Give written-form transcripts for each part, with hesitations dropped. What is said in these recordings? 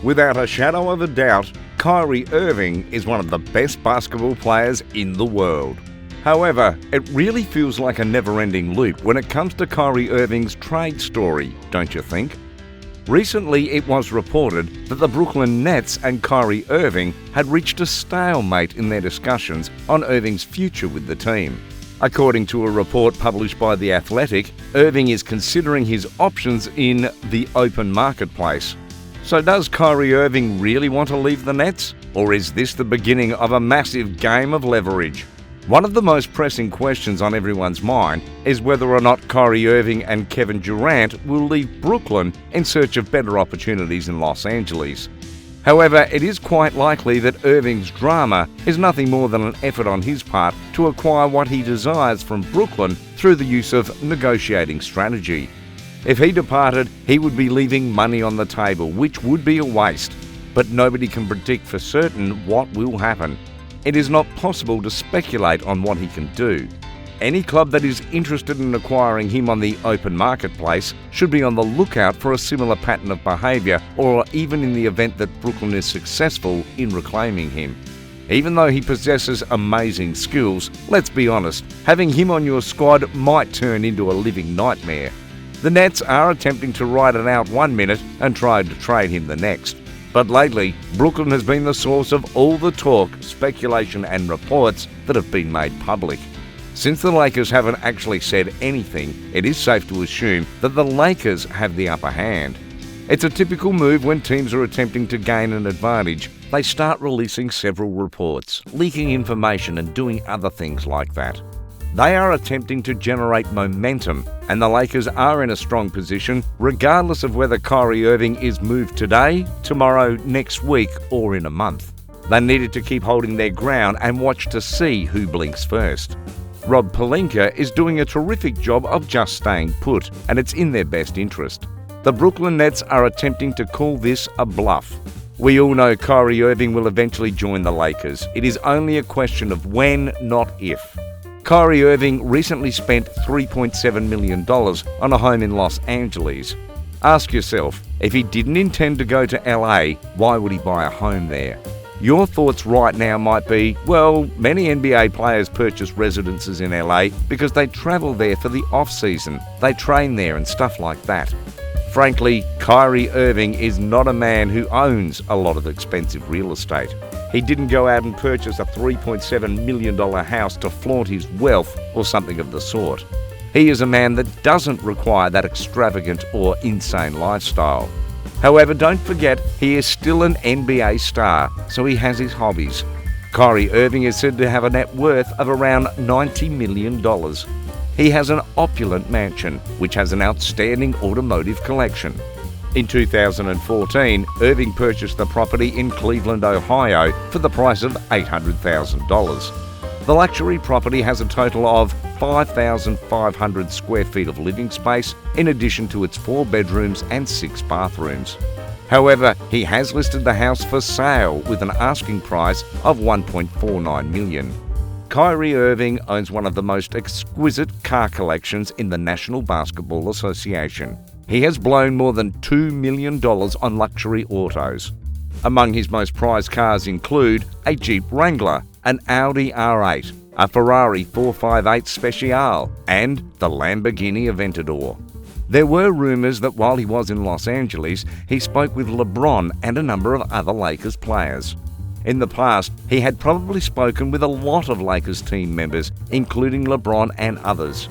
Without a shadow of a doubt, Kyrie Irving is one of the best basketball players in the world. However, it really feels like a never-ending loop when it comes to Kyrie Irving's trade story, don't you think? Recently, it was reported that the Brooklyn Nets and Kyrie Irving had reached a stalemate in their discussions on Irving's future with the team. According to a report published by The Athletic, Irving is considering his options in the open marketplace. So does Kyrie Irving really want to leave the Nets? Or is this the beginning of a massive game of leverage? One of the most pressing questions on everyone's mind is whether or not Kyrie Irving and Kevin Durant will leave Brooklyn in search of better opportunities in Los Angeles. However, it is quite likely that Irving's drama is nothing more than an effort on his part to acquire what he desires from Brooklyn through the use of negotiating strategy. If he departed, he would be leaving money on the table, which would be a waste. But nobody can predict for certain what will happen. It is not possible to speculate on what he can do. Any club that is interested in acquiring him on the open marketplace should be on the lookout for a similar pattern of behaviour, or even in the event that Brooklyn is successful in reclaiming him. Even though he possesses amazing skills, let's be honest, having him on your squad might turn into a living nightmare. The Nets are attempting to ride it out one minute and try to trade him the next. But lately, Brooklyn has been the source of all the talk, speculation and reports that have been made public. Since the Lakers haven't actually said anything, it is safe to assume that the Lakers have the upper hand. It's a typical move when teams are attempting to gain an advantage. They start releasing several reports, leaking information and doing other things like that. They are attempting to generate momentum, and the Lakers are in a strong position regardless of whether Kyrie Irving is moved today, tomorrow, next week or in a month. They needed to keep holding their ground and watch to see who blinks first. Rob Pelinka is doing a terrific job of just staying put, and it's in their best interest. The Brooklyn Nets are attempting to call this a bluff. We all know Kyrie Irving will eventually join the Lakers. It is only a question of when, not if. Kyrie Irving recently spent $3.7 million on a home in Los Angeles. Ask yourself, if he didn't intend to go to LA, why would he buy a home there? Your thoughts right now might be, well, many NBA players purchase residences in LA because they travel there for the off-season, they train there and stuff like that. Frankly, Kyrie Irving is not a man who owns a lot of expensive real estate. He didn't go out and purchase a $3.7 million house to flaunt his wealth or something of the sort. He is a man that doesn't require that extravagant or insane lifestyle. However, don't forget, he is still an NBA star, so he has his hobbies. Kyrie Irving is said to have a net worth of around $90 million. He has an opulent mansion, which has an outstanding automotive collection. In 2014, Irving purchased the property in Cleveland, Ohio for the price of $800,000. The luxury property has a total of 5,500 square feet of living space, in addition to its 4 bedrooms and 6 bathrooms. However, he has listed the house for sale with an asking price of $1.49 million. Kyrie Irving owns one of the most exquisite car collections in the National Basketball Association. He has blown more than $2 million on luxury autos. Among his most prized cars include a Jeep Wrangler, an Audi R8, a Ferrari 458 Speciale, and the Lamborghini Aventador. There were rumours that while he was in Los Angeles, he spoke with LeBron and a number of other Lakers players. In the past, he had probably spoken with a lot of Lakers team members, including LeBron and others.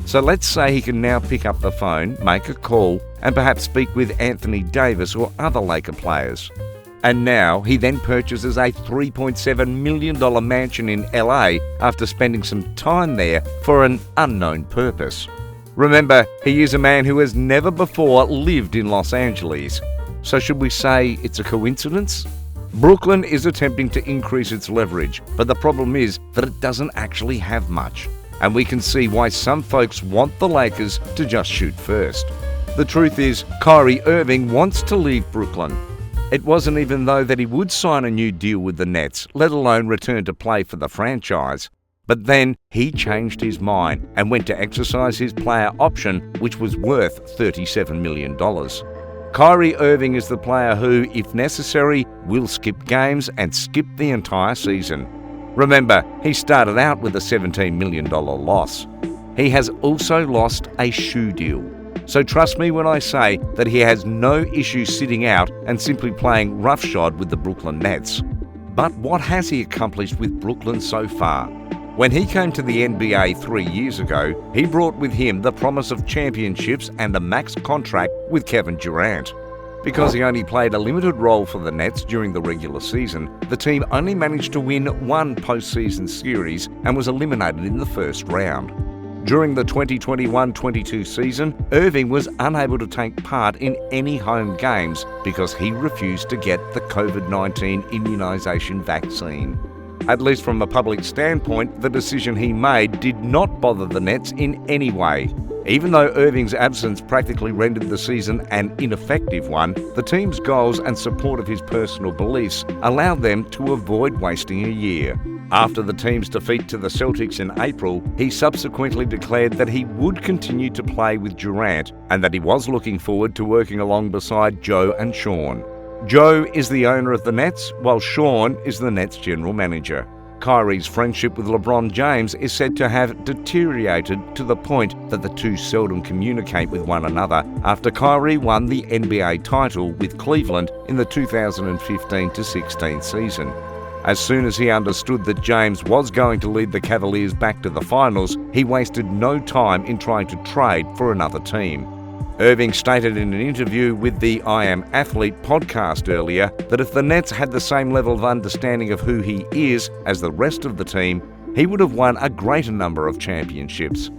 So let's say he can now pick up the phone, make a call, and perhaps speak with Anthony Davis or other Laker players. And now he then purchases a $3.7 million mansion in LA after spending some time there for an unknown purpose. Remember, he is a man who has never before lived in Los Angeles. So should we say it's a coincidence? Brooklyn is attempting to increase its leverage, but the problem is that it doesn't actually have much. And we can see why some folks want the Lakers to just shoot first. The truth is, Kyrie Irving wants to leave Brooklyn. It wasn't even though that he would sign a new deal with the Nets, let alone return to play for the franchise. But then he changed his mind and went to exercise his player option, which was worth $37 million. Kyrie Irving is the player who, if necessary, will skip games and skip the entire season. Remember, he started out with a $17 million loss. He has also lost a shoe deal. So trust me when I say that he has no issue sitting out and simply playing roughshod with the Brooklyn Nets. But what has he accomplished with Brooklyn so far? When he came to the NBA 3 years ago, he brought with him the promise of championships and a max contract with Kevin Durant. Because he only played a limited role for the Nets during the regular season, the team only managed to win one postseason series and was eliminated in the first round. During the 2021-22 season, Irving was unable to take part in any home games because he refused to get the COVID-19 immunisation vaccine. At least from a public standpoint, the decision he made did not bother the Nets in any way. Even though Irving's absence practically rendered the season an ineffective one, the team's goals and support of his personal beliefs allowed them to avoid wasting a year. After the team's defeat to the Celtics in April, he subsequently declared that he would continue to play with Durant and that he was looking forward to working along beside Joe and Sean. Joe is the owner of the Nets, while Sean is the Nets general manager. Kyrie's friendship with LeBron James is said to have deteriorated to the point that the two seldom communicate with one another after Kyrie won the NBA title with Cleveland in the 2015-16 season. As soon as he understood that James was going to lead the Cavaliers back to the finals, he wasted no time in trying to trade for another team. Irving stated in an interview with the I Am Athlete podcast earlier that if the Nets had the same level of understanding of who he is as the rest of the team, he would have won a greater number of championships.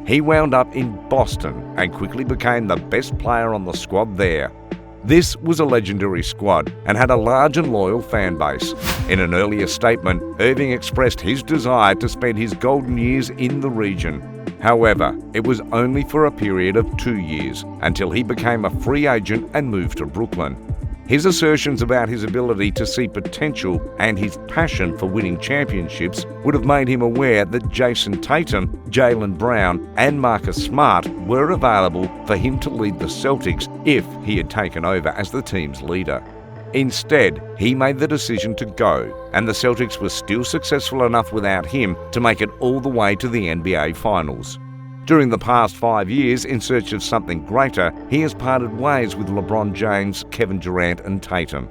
He wound up in Boston and quickly became the best player on the squad there. This was a legendary squad and had a large and loyal fan base. In an earlier statement, Irving expressed his desire to spend his golden years in the region. However, it was only for a period of 2 years until he became a free agent and moved to Brooklyn. His assertions about his ability to see potential and his passion for winning championships would have made him aware that Jason Tatum, Jaylen Brown and Marcus Smart were available for him to lead the Celtics if he had taken over as the team's leader. Instead, he made the decision to go, and the Celtics were still successful enough without him to make it all the way to the NBA Finals. During the past 5 years, in search of something greater, he has parted ways with LeBron James, Kevin Durant and Tatum.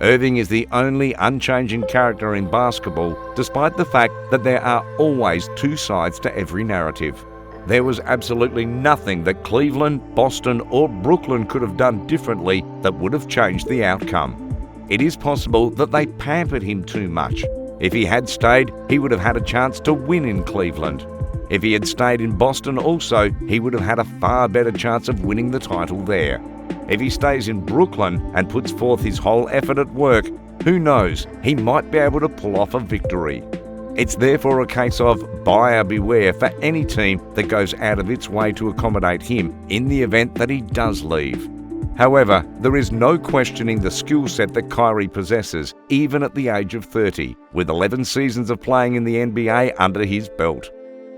Irving is the only unchanging character in basketball, despite the fact that there are always two sides to every narrative. There was absolutely nothing that Cleveland, Boston or Brooklyn could have done differently that would have changed the outcome. It is possible that they pampered him too much. If he had stayed, he would have had a chance to win in Cleveland. If he had stayed in Boston also, he would have had a far better chance of winning the title there. If he stays in Brooklyn and puts forth his whole effort at work, who knows, he might be able to pull off a victory. It's therefore a case of buyer beware for any team that goes out of its way to accommodate him in the event that he does leave. However, there is no questioning the skill set that Kyrie possesses, even at the age of 30, with 11 seasons of playing in the NBA under his belt.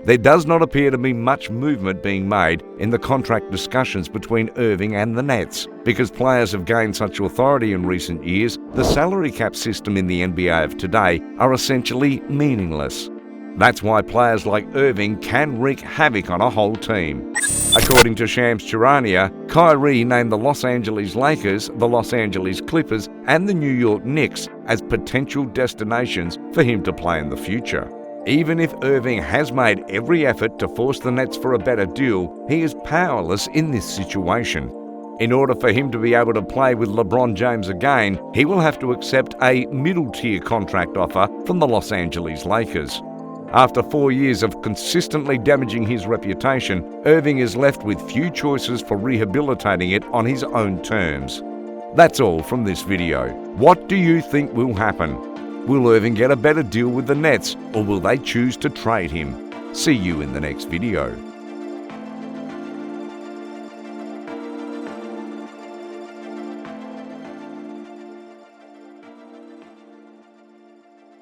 There does not appear to be much movement being made in the contract discussions between Irving and the Nets. Because players have gained such authority in recent years, the salary cap system in the NBA of today are essentially meaningless. That's why players like Irving can wreak havoc on a whole team. According to Shams Charania, Kyrie named the Los Angeles Lakers, the Los Angeles Clippers and the New York Knicks as potential destinations for him to play in the future. Even if Irving has made every effort to force the Nets for a better deal, he is powerless in this situation. In order for him to be able to play with LeBron James again, he will have to accept a middle-tier contract offer from the Los Angeles Lakers. After 4 years of consistently damaging his reputation, Irving is left with few choices for rehabilitating it on his own terms. That's all from this video. What do you think will happen? Will Irving get a better deal with the Nets, or will they choose to trade him? See you in the next video.